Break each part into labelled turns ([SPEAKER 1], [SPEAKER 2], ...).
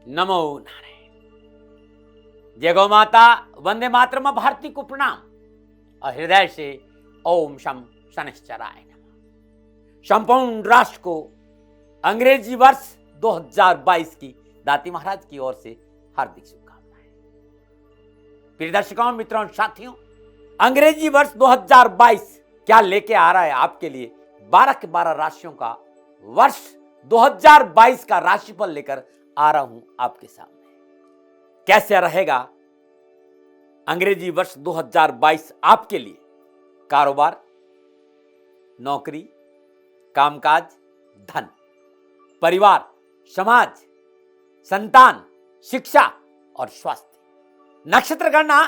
[SPEAKER 1] नमो नारायण। जय गौ माता, वंदे मातरम, भारती को प्रणाम और हृदय से ओम शम शनिश्चराय नमः। संपूर्ण राष्ट्र को अंग्रेजी वर्ष 2022 की दाती महाराज की ओर से हार्दिक शुभकामनाएं। प्रिय दर्शकों, मित्रों, साथियों, अंग्रेजी वर्ष 2022 क्या लेके आ रहा है आपके लिए? 12 के 12 राशियों का वर्ष 2022 का राशिफल लेकर आ रहा हूं आपके सामने। कैसे रहेगा अंग्रेजी वर्ष 2022 आपके लिए? कारोबार, नौकरी, कामकाज, धन, परिवार, समाज, संतान, शिक्षा और स्वास्थ्य। नक्षत्र गणना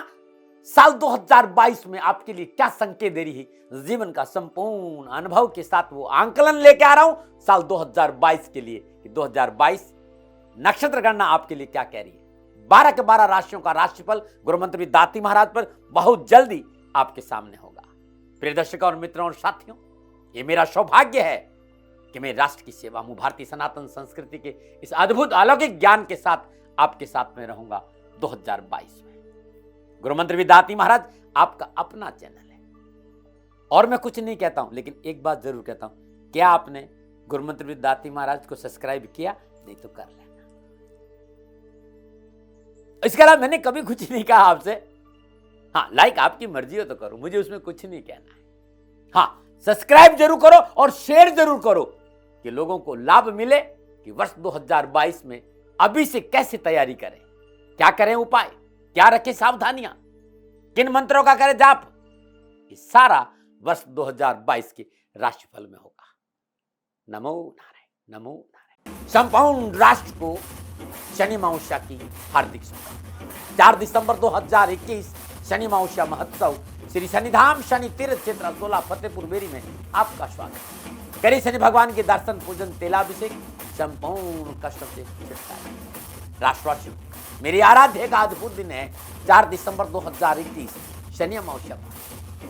[SPEAKER 1] साल 2022 में आपके लिए क्या संकेत दे रही है? जीवन का संपूर्ण अनुभव के साथ वो आंकलन लेके आ रहा हूं साल 2022 के लिए कि 2022 नक्षत्र गणना आपके लिए क्या कह रही है। 12 के 12 राशियों का राशिफल गुरु मंत्र दाती महाराज पर बहुत जल्दी आपके सामने होगा। प्रिय दर्शकों और मित्रों और साथियों, ये मेरा सौभाग्य है कि मैं राष्ट्र की सेवा में, भारतीय सनातन संस्कृति के इस अद्भुत अलौकिक ज्ञान के साथ आपके साथ में रहूंगा 2022 में। गुरु मंत्र दाती महाराज आपका अपना चैनल है और मैं कुछ नहीं कहता हूं, लेकिन एक बात जरूर कहता हूं, क्या आपने गुरु मंत्र दाती महाराज को सब्सक्राइब किया? नहीं तो कर लेना। इसके अलावा मैंने कभी कुछ नहीं कहा आपसे। हाँ, लाइक आपकी मर्जी हो तो करो, मुझे उसमें कुछ नहीं कहना है। हाँ, सब्सक्राइब जरूर करो और शेयर जरूर करो कि लोगों को लाभ मिले कि वर्ष 2022 में अभी से कैसे तैयारी करें, क्या करें उपाय, क्या रखें सावधानियां, किन मंत्रों का करें जाप। ये सारा वर्ष 2022 के राशिफल में होगा। नमो नारायण, नमो नारायण। संपूर्ण राष्ट्र को शनि अमावस्या की हार्दिक शुभकामनाएं। 4 दिसंबर 2021 शनि अमावस्या महोत्सव श्री शनिधाम शनि तीर्थ क्षेत्र असोला फतेहपुर बेरी में आपका स्वागत। करें शनि भगवान के दर्शन, पूजन, तेलाभिषेक, संपूर्ण कष्टों से छुटकारा। राष्ट्रवासियों, मेरी आराध्य का अद्भुत दिन है 4 दिसंबर 2021 शनि अमावस्या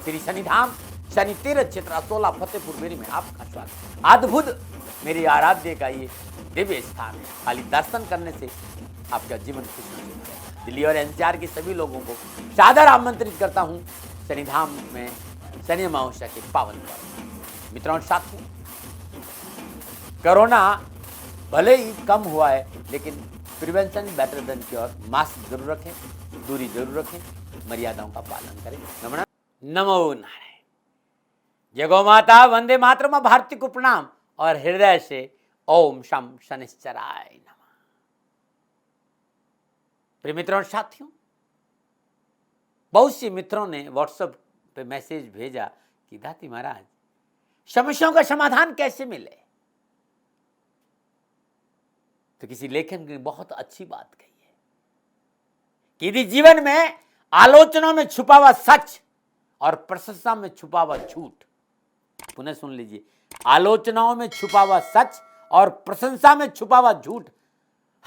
[SPEAKER 1] श्री शनिधाम शनि तीर्थ क्षेत्र असोला फतेहपुर बेरी में आपका स्वागत। अद्भुत मेरी आराध्य का ये दिव्य स्थान है। खाली दर्शन करने से आपका जीवन खुश हो जाएगा। दिल्ली और एनसीआर के सभी लोगों को सादर आमंत्रित करता हूं शनिधाम में शनि अमावस्या के पावन पर्व। मित्रों और साथियों, कोरोना भले ही कम हुआ है, लेकिन prevention better than cure. Mask जरूर रखें, दूरी जरूर रखें, मर्यादाओं का पालन करें। नमो नारायण। जय गौ माता, वंदे मातरम, भारती को प्रणाम और हृदय से ओम शम शनिश्चराय नमः। प्रिय मित्रों और साथियों, बहुत सी मित्रों ने व्हाट्सएप पे मैसेज भेजा कि दाती महाराज, समस्याओं का समाधान कैसे मिले? तो किसी लेखन ने बहुत अच्छी बात कही है कि यदि जीवन में आलोचना में छुपा हुआ सच और प्रशंसा में छुपा हुआ झूठ, पुनः सुन लीजिए, आलोचनाओं में छुपा हुआ सच और प्रशंसा में छुपा हुआ झूठ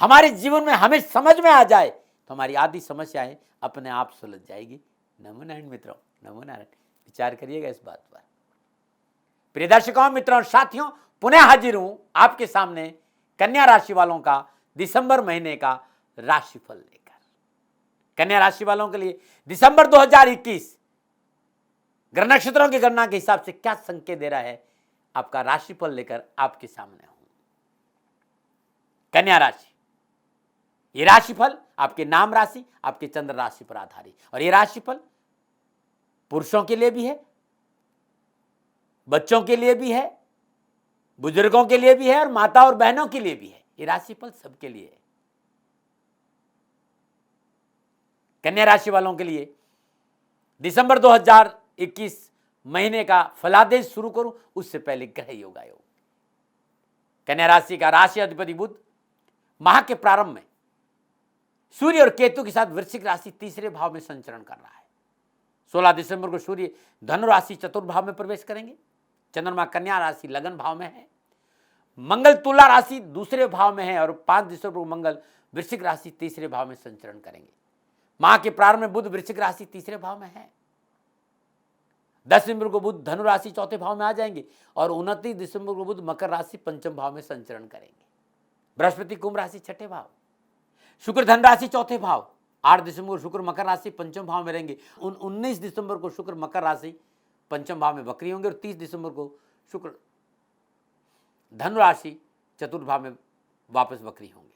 [SPEAKER 1] हमारे जीवन में हमें समझ में आ जाए तो हमारी आधी समस्याएं अपने आप सुलझ जाएगी। नमो नारायण मित्रों, नमो नारायण। विचार करिएगा इस बात पर। प्रिय दर्शकों, मित्रों और साथियों, पुनः हाजिर हूं आपके सामने कन्या राशि वालों का दिसंबर महीने का राशिफल लेकर। कन्या राशि वालों के लिए दिसंबर 2021 ग्रह नक्षत्रों की गणना के हिसाब से क्या संकेत दे रहा है, आपका राशिफल लेकर आपके सामने हूं। कन्या राशि, ये राशिफल आपके नाम राशि, आपके चंद्र राशि पर आधारित, और ये राशिफल पुरुषों के लिए भी है, बच्चों के लिए भी है, बुजुर्गों के लिए भी है और माता और बहनों के लिए भी है। ये राशिफल सबके लिए है। कन्या राशि वालों के लिए दिसंबर 2021 महीने का फलादेश शुरू करूं उससे पहले ग्रह योग आयोग। कन्या राशि का राशि अधिपति बुध माह के प्रारंभ में सूर्य और केतु के साथ वृश्चिक राशि तीसरे भाव में संचरण कर रहा है। 16 दिसंबर को सूर्य धनु राशि चतुर्थ भाव में प्रवेश करेंगे। चंद्रमा कन्या राशि लगन भाव में है। मंगल तुला राशि दूसरे भाव में है और 5 दिसंबर को मंगल वृश्चिक राशि तीसरे भाव में संचरण करेंगे। माह के प्रारंभ में बुध वृश्चिक राशि तीसरे भाव में है। 10 दिसंबर को बुध धनु राशि चौथे भाव में आ जाएंगे और 29 दिसंबर को बुध मकर राशि पंचम भाव में संचरण करेंगे। बृहस्पति कुंभ राशि छठे भाव, शुक्र धन राशि चौथे भाव, 8 दिसंबर को शुक्र मकर राशि पंचम भाव में रहेंगे। 19 दिसंबर को शुक्र मकर राशि पंचम भाव में वक्री होंगे और 30 दिसंबर को शुक्र धनु राशि चतुर्थ भाव में वापस वक्री होंगे,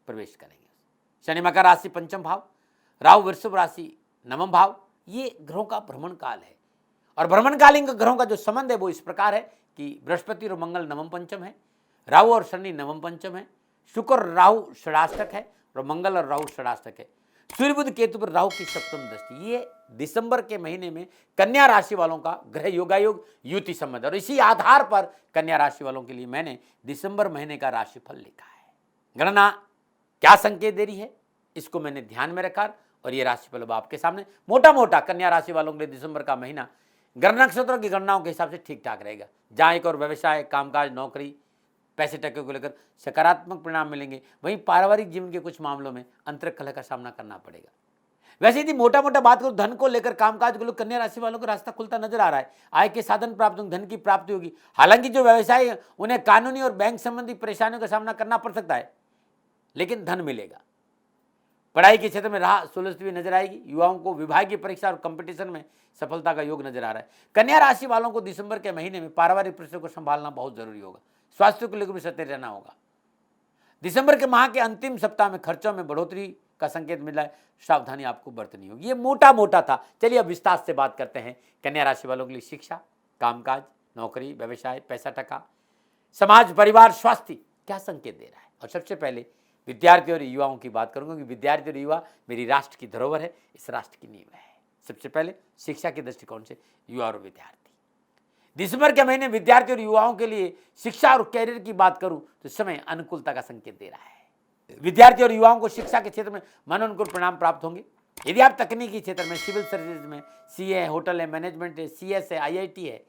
[SPEAKER 1] प्रवेश करेंगे। शनि मकर राशि पंचम भाव, राहु वृषभ राशि नवम भाव। ये ग्रहों का भ्रमण काल है और भ्रमणकालीन ग्रहों का जो संबंध है वो इस प्रकार है कि बृहस्पति और मंगल नवम पंचम है, राहु और शनि नवम पंचम है, शुक्र और राहु षडाष्टक है और मंगल और राहु षडाष्टक है। सूर्य बुध केतु पर राहु की सप्तम दृष्टि। ये दिसंबर के महीने में कन्या राशि वालों का ग्रह योगायोग युति संबंध, और इसी आधार पर कन्या राशि वालों के लिए मैंने दिसंबर महीने का राशिफल लिखा है। गणना क्या संकेत दे रही है इसको मैंने ध्यान में रखा और ये राशिफल अब आपके सामने मोटा मोटा कन्या राशि वालों के लिए दिसंबर का महीना ग्रह नक्षत्रों की गणनाओं के हिसाब से ठीक ठाक रहेगा। जहाँ एक और व्यवसाय, कामकाज, नौकरी, पैसे टके को लेकर सकारात्मक परिणाम मिलेंगे, वहीं पारिवारिक जीवन के कुछ मामलों में अंतरंग कलह का सामना करना पड़ेगा। वैसे यदि मोटा मोटा बात करूं, धन को लेकर, कामकाज को लेकर कन्या राशि वालों को रास्ता खुलता नजर आ रहा है। आय के साधन प्राप्त होंगे, धन की प्राप्ति होगी। हालांकि जो व्यवसाय है उन्हें कानूनी और बैंक संबंधी परेशानियों का सामना करना पड़ सकता है, लेकिन धन मिलेगा। पढ़ाई के क्षेत्र में राह सुलझती हुई नजर आएगी। युवाओं को विभागीय परीक्षा और कंपटीशन में सफलता का योग नजर आ रहा है। कन्या राशि वालों को दिसंबर के महीने में पारिवारिक परिस्थितियों को संभालना बहुत जरूरी होगा। स्वास्थ्य को लेकर भी सतर्क रहना होगा। दिसंबर के माह के अंतिम सप्ताह में खर्चों में बढ़ोतरी का संकेत मिल रहा है, सावधानी आपको बरतनी होगी। ये मोटा मोटा था। चलिए अब विस्तार से बात करते हैं कन्या राशि वालों के लिए शिक्षा, कामकाज, नौकरी, व्यवसाय, पैसा टका, समाज, परिवार, स्वास्थ्य क्या संकेत दे रहा है। और सबसे पहले विद्यार्थी और युवाओं की बात करूंगा कि विद्यार्थी और युवा मेरी राष्ट्र की धरोहर है, इस राष्ट्र की नींव है। सबसे पहले शिक्षा के दृष्टिकोण से युवा और विद्यार्थी, दिसंबर के महीने विद्यार्थी और युवाओं के लिए शिक्षा और कैरियर की बात करूं तो समय अनुकूलता का संकेत दे रहा है। विद्यार्थी और युवाओं को शिक्षा के क्षेत्र में मनोनुकूल परिणाम प्राप्त होंगे। यदि आप तकनीकी क्षेत्र में, सिविल सर्विस में, सीए है, होटल है, मैनेजमेंट है, सीएस है, आईआईटी है,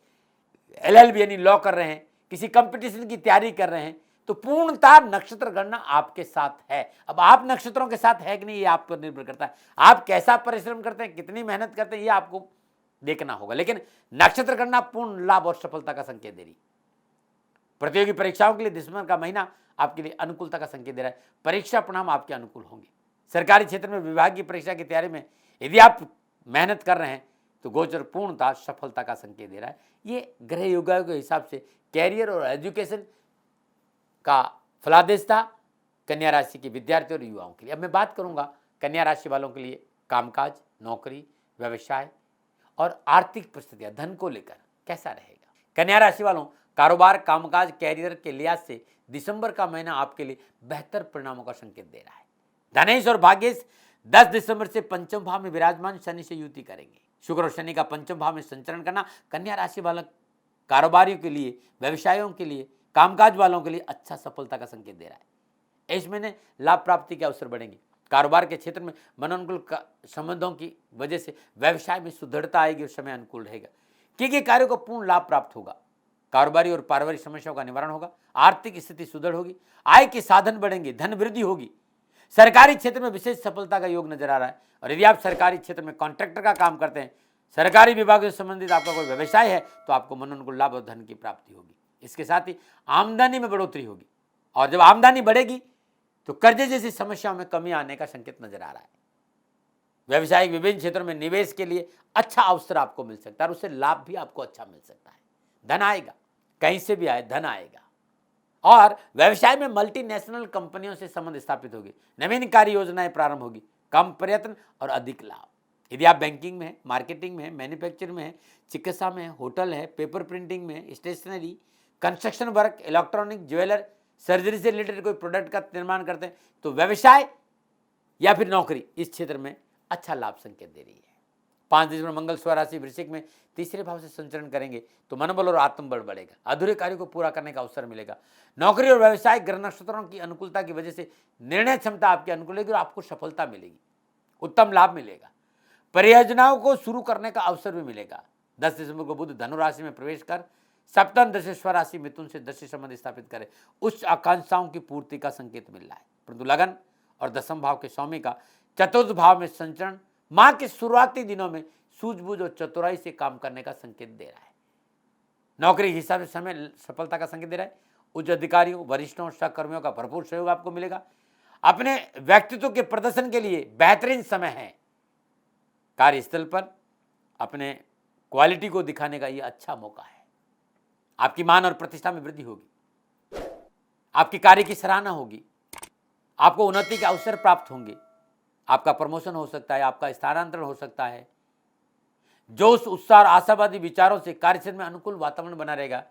[SPEAKER 1] एलएलबी यानी लॉ कर रहे हैं, किसी कंपटीशन की तैयारी कर रहे हैं, तो पूर्णतः नक्षत्र गणना आपके साथ है। अब आप नक्षत्रों के साथ है कि नहीं ये आप पर निर्भर करता है। आप कैसा परिश्रम करते हैं, कितनी मेहनत करते हैं, ये आपको देखना होगा। लेकिन नक्षत्र गणना पूर्ण लाभ और सफलता का संकेत दे रही। प्रतियोगी परीक्षाओं के लिए दिसंबर का महीना आपके लिए अनुकूलता का संकेत दे रहा है। परीक्षा परिणाम आपके अनुकूल होंगे। सरकारी क्षेत्र में विभागीय परीक्षा की तैयारी में यदि आप मेहनत कर रहे हैं तो गोचर पूर्णतः सफलता का संकेत दे रहा है। ये ग्रह योगायोग के हिसाब से कैरियर और एजुकेशन का फलादेश था कन्या राशि के विद्यार्थियों और युवाओं के लिए। अब मैं बात करूंगा कन्या राशि वालों के लिए कामकाज, नौकरी, व्यवसाय और आर्थिक परिस्थितियां, धन को लेकर कैसा रहेगा। कन्या राशि वालों, कारोबार, कामकाज, कैरियर के लिहाज से दिसंबर का महीना आपके लिए बेहतर परिणामों का संकेत दे रहा है। धनेश और भाग्येश 10 दिसंबर से पंचम भाव में विराजमान शनि से युति करेंगे। शुक्र और शनि का पंचम भाव में संचरण करना कन्या राशि वाला कारोबारियों के लिए, व्यवसायों के लिए, कामकाज वालों के लिए अच्छा सफलता का संकेत दे रहा है। इस महीने लाभ प्राप्ति के अवसर बढ़ेंगे। कारोबार के क्षेत्र में मनोनुकूल संबंधों की वजह से व्यवसाय में सुदृढ़ता आएगी और समय अनुकूल रहेगा। किए गए कार्यों को पूर्ण लाभ प्राप्त होगा। कारोबारी और पारिवारिक समस्याओं का निवारण होगा। आर्थिक स्थिति सुदृढ़ होगी। आय के साधन बढ़ेंगे, धन वृद्धि होगी। सरकारी क्षेत्र में विशेष सफलता का योग नजर आ रहा है। और यदि आप सरकारी क्षेत्र में कॉन्ट्रैक्टर का काम करते हैं, सरकारी विभाग से संबंधित आपका कोई व्यवसाय है, तो आपको मनोनुकूल लाभ और धन की प्राप्ति होगी। इसके साथ ही आमदनी में बढ़ोतरी होगी और जब आमदनी बढ़ेगी तो कर्जे जैसी समस्याओं में कमी आने का संकेत नजर आ रहा है। व्यवसायिक विभिन्न क्षेत्रों में निवेश के लिए अच्छा अवसर आपको मिल सकता है और उससे लाभ भी आपको अच्छा मिल सकता है। धन आएगा, कहीं से भी आए धन आएगा। और व्यवसाय में मल्टीनेशनल कंपनियों से संबंध स्थापित होगी। नवीन कार्य योजनाएं प्रारंभ होगी। कम प्रयत्न और अधिक लाभ। यदि आप बैंकिंग में है, मार्केटिंग में है, मैन्युफैक्चरिंग में है, चिकित्सा में है, होटल है, पेपर प्रिंटिंग में, stationery, construction work, electronic, jeweller, surgery से रिलेटेड कोई प्रोडक्ट का निर्माण करते हैं, तो व्यवसाय या फिर नौकरी इस क्षेत्र में अच्छा लाभ संकेत दे रही है। 5 दिसंबर मंगल स्वराशि वृश्चिक में तीसरे भाव से संचरण करेंगे तो मनोबल और आत्मबल बढ़ेगा। अधूरे कार्यों को पूरा करने का अवसर मिलेगा। नौकरी और व्यवसाय ग्रह नक्षत्रों की अनुकूलता की वजह से निर्णय क्षमता आपकी अनुकूल होगी और आपको सफलता मिलेगी, उत्तम लाभ मिलेगा। परियोजनाओं को शुरू करने का अवसर भी मिलेगा। 10 दिसंबर को बुध धनु राशि में प्रवेश कर सप्तम दशा स्वराशि मिथुन से दशा संबंध स्थापित करे। उच्च आकांक्षाओं की पूर्ति का संकेत मिल रहा है। परंतु लगन और दसम भाव के स्वामी का चतुर्थ भाव में संचरण माह के शुरुआती दिनों में सूझबूझ और चतुराई से काम करने का संकेत दे रहा है। नौकरी के हिसाब से समय सफलता का संकेत दे रहा है। उच्च अधिकारियों, वरिष्ठों और सहकर्मियों का भरपूर सहयोग आपको मिलेगा। अपने व्यक्तित्व के प्रदर्शन के लिए बेहतरीन समय है। कार्यस्थल पर अपने क्वालिटी को दिखाने का यह अच्छा मौका है। आपकी मान और प्रतिष्ठा में वृद्धि होगी, आपके कार्य की सराहना होगी, आपको उन्नति के अवसर प्राप्त होंगे, आपका प्रमोशन हो सकता है, आपका स्थानांतरण हो सकता है। जोश, उत्साह और आशावादी विचारों से कार्यक्षेत्र में अनुकूल वातावरण बना रहेगा।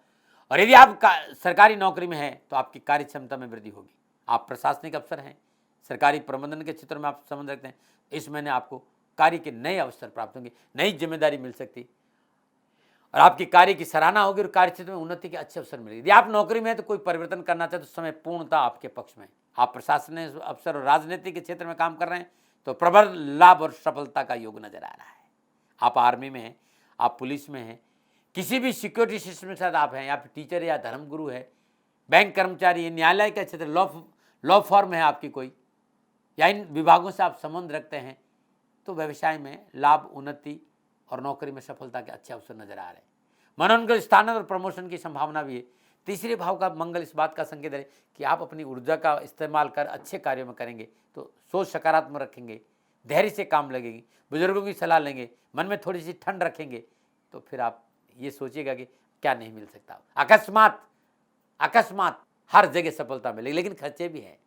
[SPEAKER 1] और यदि आप सरकारी नौकरी में हैं तो आपकी कार्य क्षमता में वृद्धि होगी। आप प्रशासनिक अफसर हैं, सरकारी प्रबंधन के क्षेत्र में आप संबंध रखते हैं, इस महीने आपको कार्य के नए अवसर प्राप्त होंगे, नई जिम्मेदारी मिल सकती और आपकी कार्य की सराहना होगी और कार्य क्षेत्र में उन्नति के अच्छे अवसर मिलेंगे। यदि आप नौकरी में हैं तो कोई परिवर्तन करना चाहते तो समय पूर्णतः आपके पक्ष में। आप प्रशासनिक अफसर और राजनीति के क्षेत्र में काम कर रहे हैं तो प्रबल लाभ और सफलता का योग नजर आ रहा है। आप आर्मी में हैं, आप पुलिस में हैं, किसी भी सिक्योरिटी सिस्टम के साथ आप हैं, या फिर टीचर या धर्मगुरु है, बैंक कर्मचारी, न्यायालय का क्षेत्र, लॉ फॉर्म है आपकी कोई, या इन विभागों से आप संबंध रखते हैं तो व्यवसाय में लाभ, उन्नति और नौकरी में सफलता के अच्छे अवसर नजर आ रहे हैं। मनोनयन, स्थानांतरण और प्रमोशन की संभावना भी है। तीसरे भाव का मंगल इस बात का संकेत है कि आप अपनी ऊर्जा का इस्तेमाल कर अच्छे कार्यों में करेंगे तो सोच सकारात्मक रखेंगे, धैर्य से काम लगेगी, बुजुर्गों की सलाह लेंगे, मन में थोड़ी सी ठंड रखेंगे तो फिर आप ये सोचिएगा कि क्या नहीं मिल सकता। अकस्मात हर जगह सफलता मिलेगी, लेकिन खर्चे भी हैं,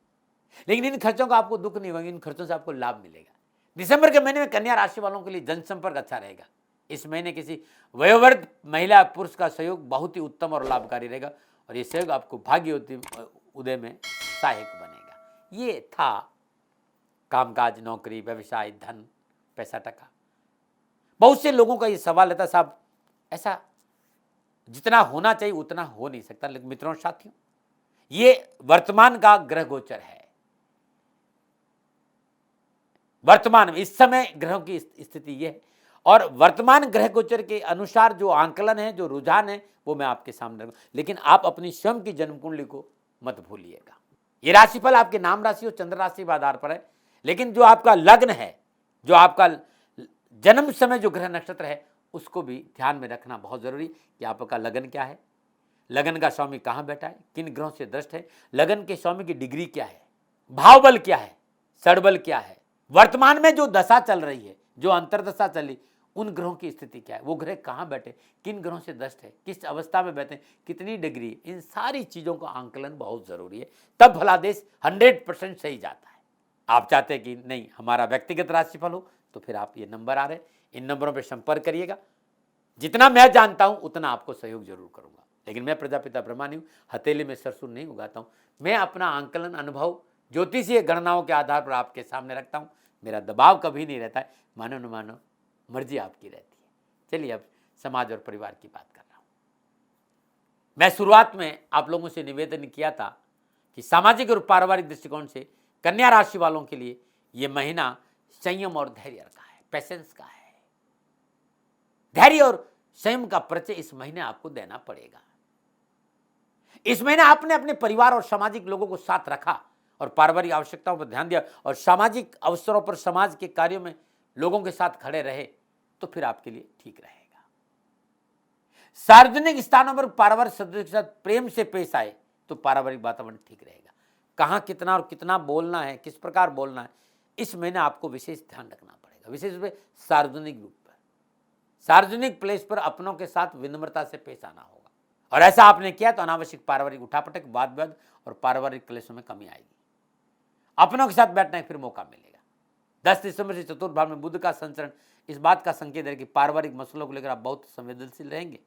[SPEAKER 1] लेकिन इन खर्चों का आपको दुख नहीं होगा, इन खर्चों से आपको लाभ मिलेगा। दिसंबर के महीने में कन्या राशि वालों के लिए जनसंपर्क अच्छा रहेगा। इस महीने किसी वयोवृद्ध महिला पुरुष का सहयोग बहुत ही उत्तम और लाभकारी रहेगा और ये सहयोग आपको भाग्य उदय में सहायक बनेगा। ये था कामकाज, नौकरी, व्यवसाय, धन, पैसा, टका। बहुत से लोगों का ये सवाल रहता, साहब ऐसा जितना होना चाहिए उतना हो नहीं सकता। लेकिन मित्रों और साथियों, ये वर्तमान का ग्रह गोचर है। वर्तमान में इस समय ग्रहों की स्थिति यह है और वर्तमान ग्रह गोचर के अनुसार जो आंकलन है, जो रुझान है, वो मैं आपके सामने रखूं। लेकिन आप अपनी स्वयं की जन्म कुंडली को मत भूलिएगा। ये राशिफल आपके नाम राशि और चंद्र राशि के आधार पर है, लेकिन जो आपका लग्न है, जो आपका जन्म समय जो ग्रह नक्षत्र है, उसको भी ध्यान में रखना बहुत जरूरी कि आपका लगन क्या है, लगन का स्वामी कहां बैठा है, किन ग्रहों से दृष्ट है, लगन के स्वामी की डिग्री क्या है, भाव बल क्या है, षडबल क्या है, वर्तमान में जो दशा चल रही है, जो अंतरदशा चली, उन ग्रहों की स्थिति क्या है, वो ग्रह कहां बैठे, किन ग्रहों से दृष्ट है, किस अवस्था में बैठे, कितनी डिग्री, इन सारी चीजों का आंकलन बहुत जरूरी है। तब फलादेश 100% सही जाता है। आप चाहते हैं कि नहीं हमारा व्यक्तिगत राशिफल हो तो फिर आप ये नंबर आ रहे, इन नंबरों पर संपर्क करिएगा। जितना मैं जानता हूं उतना आपको सहयोग जरूर करूंगा। लेकिन मैं प्रजापिता ब्रह्मा नहीं हूं, हथेली में सरसों नहीं उगाता हूं। मैं अपना आंकलन, अनुभव, ज्योतिषीय गणनाओं के आधार पर आपके सामने रखता हूं। मेरा दबाव कभी नहीं रहता है, मानो न मानो मर्जी आपकी रहती है। चलिए अब समाज और परिवार की बात कर रहा हूं। मैं शुरुआत में आप लोगों से निवेदन किया था कि सामाजिक और पारिवारिक दृष्टिकोण से कन्या राशि वालों के लिए यह महीना संयम और धैर्य का है, पेशेंस का है। धैर्य और संयम का परिचय इस महीने आपको देना पड़ेगा। इस महीने आपने अपने परिवार और सामाजिक लोगों को साथ रखा और पारिवारिक आवश्यकताओं पर ध्यान दिया और सामाजिक अवसरों पर समाज के कार्यों में लोगों के साथ खड़े रहे तो फिर आपके लिए ठीक रहेगा। सार्वजनिक स्थानों पर पारिवारिक सदस्यों के साथ प्रेम से पेश आए तो पारिवारिक वातावरण ठीक रहेगा। कहां कितना और कितना बोलना है, किस प्रकार बोलना है, इस महीने आपको विशेष ध्यान रखना पड़ेगा। विशेष रूप से सार्वजनिक रूप पर, सार्वजनिक प्लेस पर अपनों के साथ विनम्रता से पेश आना होगा और ऐसा आपने किया तो अनावश्यक पारिवारिक उठापटक, वाद विवाद और पारिवारिक क्लेशों में कमी आएगी। अपनों के साथ बैठने का फिर मौका मिलेगा। 10 दिसंबर से चतुर्थ भाव में बुध का संचरण इस बात का संकेत है कि पारिवारिक मसलों को लेकर आप बहुत संवेदनशील रहेंगे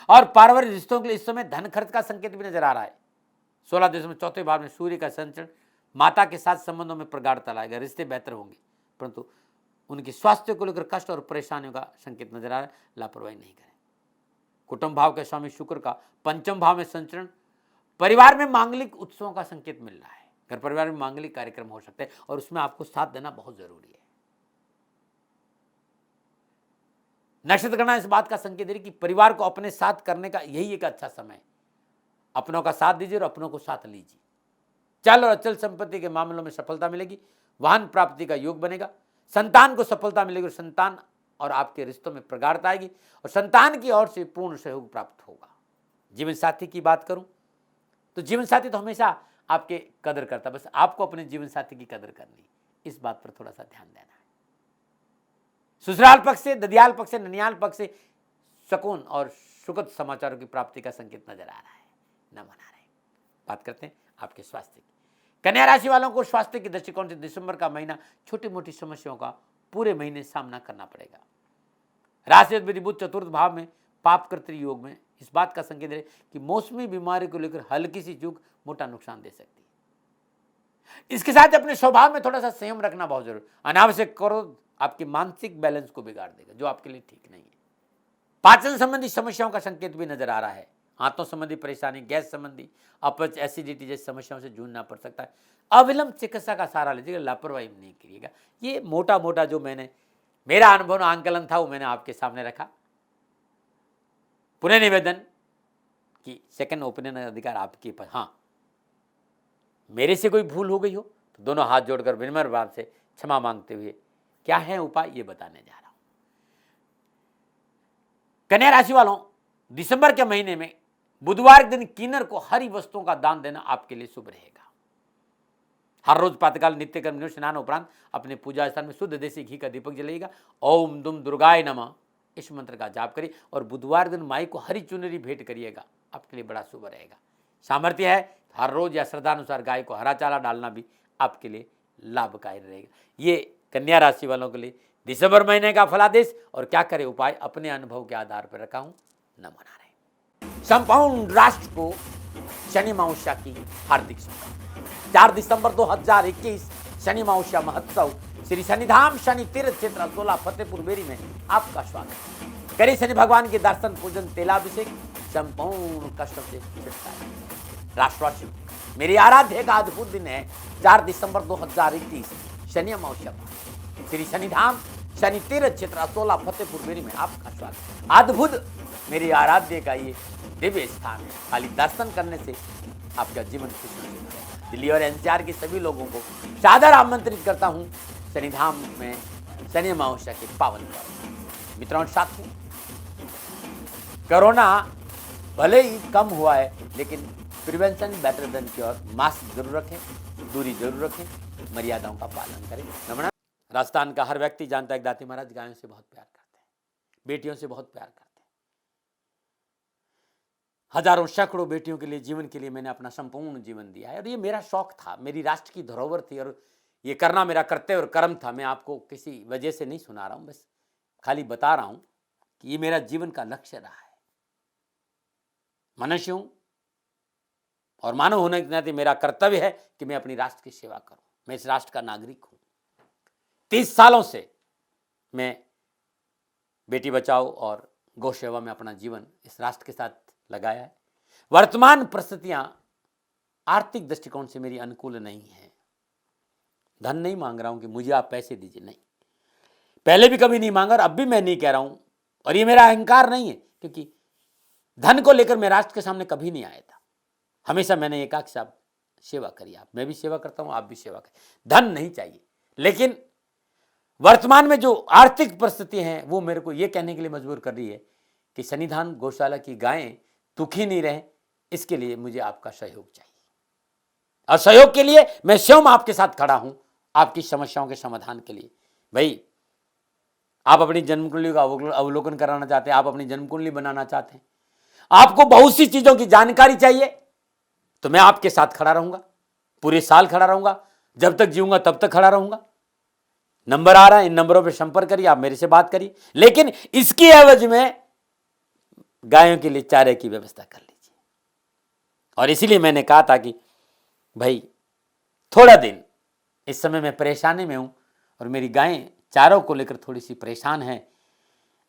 [SPEAKER 1] और पारिवारिक रिश्तों के लिए इस समय धन खर्च का संकेत भी नजर आ रहा है। 16 दिसंबर चौथे भाव में सूर्य का संचरण माता के साथ संबंधों में प्रगाढ़ता लाएगा। रिश्ते बेहतर होंगे परंतु उनके स्वास्थ्य को लेकर कष्ट और परेशानियों का संकेत नजर आ रहा है। लापरवाही नहीं करें। कुटुंब भाव के स्वामी शुक्र का पंचम भाव में संचरण परिवार में मांगलिक उत्सवों का संकेत मिल रहा है। घर परिवार में मांगलिक कार्यक्रम हो सकते हैं और उसमें आपको साथ देना बहुत जरूरी है। नक्षत्र गणना इस बात का संकेत दे रही कि परिवार को अपने साथ करने का यही एक अच्छा समय है। अपनों का साथ दीजिए और अपनों को साथ लीजिए। चल और अचल संपत्ति के मामलों में सफलता मिलेगी। वाहन प्राप्ति का योग बनेगा। संतान को सफलता मिलेगी और संतान और आपके रिश्तों में प्रगाढ़ता आएगी और संतान की ओर से पूर्ण सहयोग प्राप्त होगा। जीवन साथी की बात करूं तो जीवन साथी तो हमेशा आपके कदर करता, बस आपको अपने जीवन साथी की कदर करनी, इस बात पर थोड़ा सा ध्यान देना है। ससुराल पक्ष से, ददियाल पक्ष से, ननियाल पक्ष से शकुन और सुखद समाचारों की प्राप्ति का संकेत नजर आ रहा है, न मना रहे। बात करते हैं आपके स्वास्थ्य की। कन्या राशि वालों को स्वास्थ्य के दृष्टिकोण से दिसंबर का महीना छोटी मोटी समस्याओं का पूरे महीने सामना करना पड़ेगा। राशि अधिपति बुध चतुर्थ भाव में पाप कर्तृ योग में इस बात का संकेत है कि मौसमी बीमारी को लेकर हल्की सी चूक मोटा नुकसान दे सकती है। इसके साथ अपने स्वभाव में थोड़ा सा संयम रखना बहुत जरूरी। अनावश्यक क्रोध आपके मानसिक बैलेंस को बिगाड़ देगा, जो आपके लिए ठीक नहीं है। पाचन संबंधी समस्याओं का संकेत भी नजर आ रहा है। हाथों संबंधी परेशानी, गैस संबंधी, अपच, एसिडिटी जैसी समस्याओं से जूझना पड़ सकता है। अविलंब चिकित्सा का सहारा लीजिएगा, लापरवाही नहीं करिएगा। ये मोटा मोटा जो मेरा अनुभव आंकलन था वो मैंने आपके सामने रखा। पुनः निवेदन कि सेकंड ओपिनियन अधिकार आपके पास। हाँ, मेरे से कोई भूल हो गई हो तो दोनों हाथ जोड़कर विनम्र भाव से क्षमा मांगते हुए क्या है उपाय ये बताने जा रहा हूं। कन्या राशि वालों, दिसंबर के महीने में बुधवार के दिन किन्नर को हरी वस्तुओं का दान देना आपके लिए शुभ रहेगा। हर रोज प्रातःकाल नित्य कर्म स्नान उपरांत अपने पूजा स्थान में शुद्ध देसी घी का दीपक जलाइएगा। ओम दुम दुर्गाय नमः इस मंत्र का जाप करिए और बुधवार दिन माई को हरी चुनरी भेंट करिएगा, आपके लिए बड़ा शुभ रहेगा। सामर्थ्य है हर रोज या श्रद्धानुसार गाय को हरा चारा डालना भी आपके लिए लाभकारी रहेगा। ये कन्या राशि वालों के लिए दिसंबर महीने का फलादेश और क्या करे उपाय अपने अनुभव के आधार पर रखा हूं, न मना रहे। संपूर्ण राष्ट्र को शनि अमावस्या की हार्दिक शुभकामनाएं। 4 दिसंबर 2021 शनि अमावस्या महोत्सव श्री शनिधाम शनि तीर्थ क्षेत्र अतोला फतेहपुर बेरी में आपका स्वागत। करें शनि भगवान के दर्शन, पूजन, तेलाभिषेक, संपूर्ण कष्टों से छुटकारा। राष्ट्रवासी मेरी आराध्य का अद्भुत दिन है 4 दिसंबर 2021 शनि अमावस्या श्री शनिधाम शनि तीर्थ क्षेत्र अतोला फतेहपुर बेरी में आपका स्वागत। अद्भुत मेरी आराध्य का ये दिव्य स्थान है, खाली दर्शन करने से आपका जीवन खुशहाल होगा। दिल्ली और एनसीआर के सभी लोगों को सादर आमंत्रित करता हूं शनिधाम में शनि अमावस्या के पावन पर्व। मित्रों और साथियों, कोरोना भले ही कम हुआ है लेकिन prevention better than cure. Mask जरूर रखें, दूरी जरूर रखें, मर्यादाओं का पालन करें। नमन। राजस्थान का हर व्यक्ति जानता है कि दाती महाराज गायों से बहुत प्यार करते हैं, बेटियों से बहुत प्यार करते हैं। हजारों सैकड़ों बेटियों के लिए, जीवन के लिए मैंने अपना संपूर्ण जीवन दिया है और ये मेरा शौक था, मेरी राष्ट्र की धरोहर थी और ये करना मेरा कर्तव्य और कर्म था। मैं आपको किसी वजह से नहीं सुना रहा हूं, बस खाली बता रहा हूं कि ये मेरा जीवन का लक्ष्य रहा है। मनुष्य हूं और मानव होने के नाते मेरा कर्तव्य है कि मैं अपनी राष्ट्र की सेवा करूं। मैं इस राष्ट्र का नागरिक हूं। 30 सालों से मैं बेटी बचाओ और गौ सेवा में अपना जीवन इस राष्ट्र के साथ लगाया है। वर्तमान परिस्थितियां आर्थिक दृष्टिकोण से मेरी अनुकूल नहीं है। धन नहीं मांग रहा हूं कि मुझे आप पैसे दीजिए, नहीं, पहले भी कभी नहीं मांगा और अब भी मैं नहीं कह रहा हूं और ये मेरा अहंकार नहीं है, क्योंकि धन को लेकर मैं राष्ट्र के सामने कभी नहीं आया था। हमेशा मैंने ये कहा कि साहब सेवा करिए, आप, मैं भी सेवा करता हूं, आप भी सेवा करिए। धन नहीं चाहिए, लेकिन वर्तमान में जो आर्थिक परिस्थिति हैं वो मेरे को ये कहने के लिए मजबूर कर रही है कि शनिधाम गौशाला की गायें दुखी नहीं रहे, इसके लिए मुझे आपका सहयोग चाहिए और सहयोग के लिए मैं स्वयं आपके साथ खड़ा हूं, आपकी समस्याओं के समाधान के लिए। भाई, आप अपनी जन्म कुंडली का अवलोकन कराना चाहते हैं, आप अपनी जन्म कुंडली बनाना चाहते हैं, आपको बहुत सी चीजों की जानकारी चाहिए, तो मैं आपके साथ खड़ा रहूंगा, पूरे साल खड़ा रहूंगा, जब तक जीऊंगा तब तक खड़ा रहूंगा। नंबर आ रहा है, इन नंबरों पे संपर्क करिए, आप मेरे से बात करिए, लेकिन इसकी एवज में गायों के लिए चारे की व्यवस्था कर लीजिए। और इसीलिए मैंने कहा था कि भाई थोड़ा दिन इस समय मैं परेशानी में हूं और मेरी गायें चारों को लेकर थोड़ी सी परेशान हैं।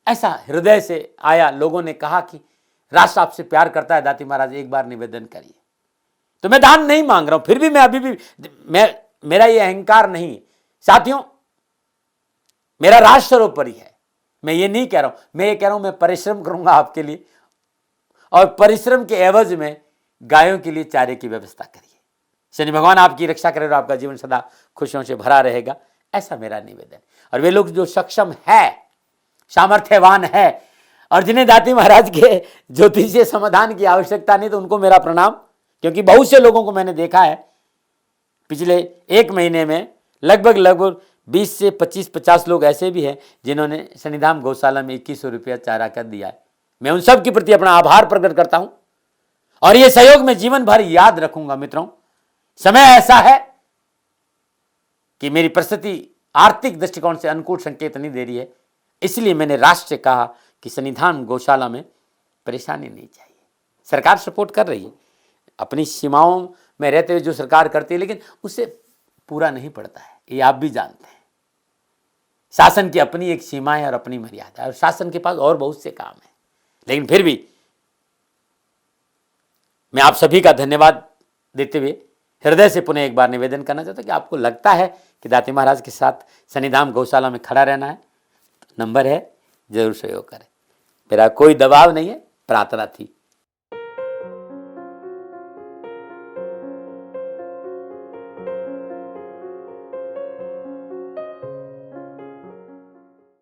[SPEAKER 1] ऐसा हृदय से आया, लोगों ने कहा कि राष्ट्र आपसे प्यार करता है दाती महाराज, एक बार निवेदन करिए। तो मैं दान नहीं मांग रहा हूं, फिर भी मैं अभी भी मेरा ये अहंकार नहीं साथियों, मेरा राष्ट्र सर्वोपरि है। मैं ये नहीं कह रहा हूं, मैं ये कह रहा हूं मैं परिश्रम करूंगा आपके लिए और परिश्रम के एवज में गायों के लिए चारे की व्यवस्था करिए। शनि भगवान आपकी रक्षा करे और आपका जीवन सदा खुशियों से भरा रहेगा, ऐसा मेरा निवेदन। और वे लोग जो सक्षम है, सामर्थ्यवान है और जिन्हें दाती महाराज के ज्योतिषीय समाधान की आवश्यकता नहीं, तो उनको मेरा प्रणाम, क्योंकि बहुत से लोगों को मैंने देखा है पिछले एक महीने में लगभग 20 से 25-50 लोग ऐसे भी हैं जिन्होंने शनिधाम गौशाला में 2100 रुपया चारा कर दिया है। मैं उन सब के प्रति अपना आभार प्रकट करता हूं और ये सहयोग मैं जीवन भर याद रखूंगा। मित्रों, समय ऐसा है कि मेरी परिस्थिति आर्थिक दृष्टिकोण से अनुकूल संकेत नहीं दे रही है, इसलिए मैंने राष्ट्र से कहा कि शनिधाम गौशाला में परेशानी नहीं चाहिए। सरकार सपोर्ट कर रही है, अपनी सीमाओं में रहते हुए जो सरकार करती है, लेकिन उससे पूरा नहीं पड़ता है, ये आप भी जानते हैं। शासन की अपनी एक सीमा है और अपनी मर्यादा है और शासन के पास और बहुत से काम है। लेकिन फिर भी मैं आप सभी का धन्यवाद देते हुए हृदय से पुनः एक बार निवेदन करना चाहता हूं कि आपको लगता है कि दाती महाराज के साथ शनिधाम गौशाला में खड़ा रहना है, तो नंबर है, जरूर सहयोग करें। मेरा कोई दबाव नहीं है, प्रार्थना थी।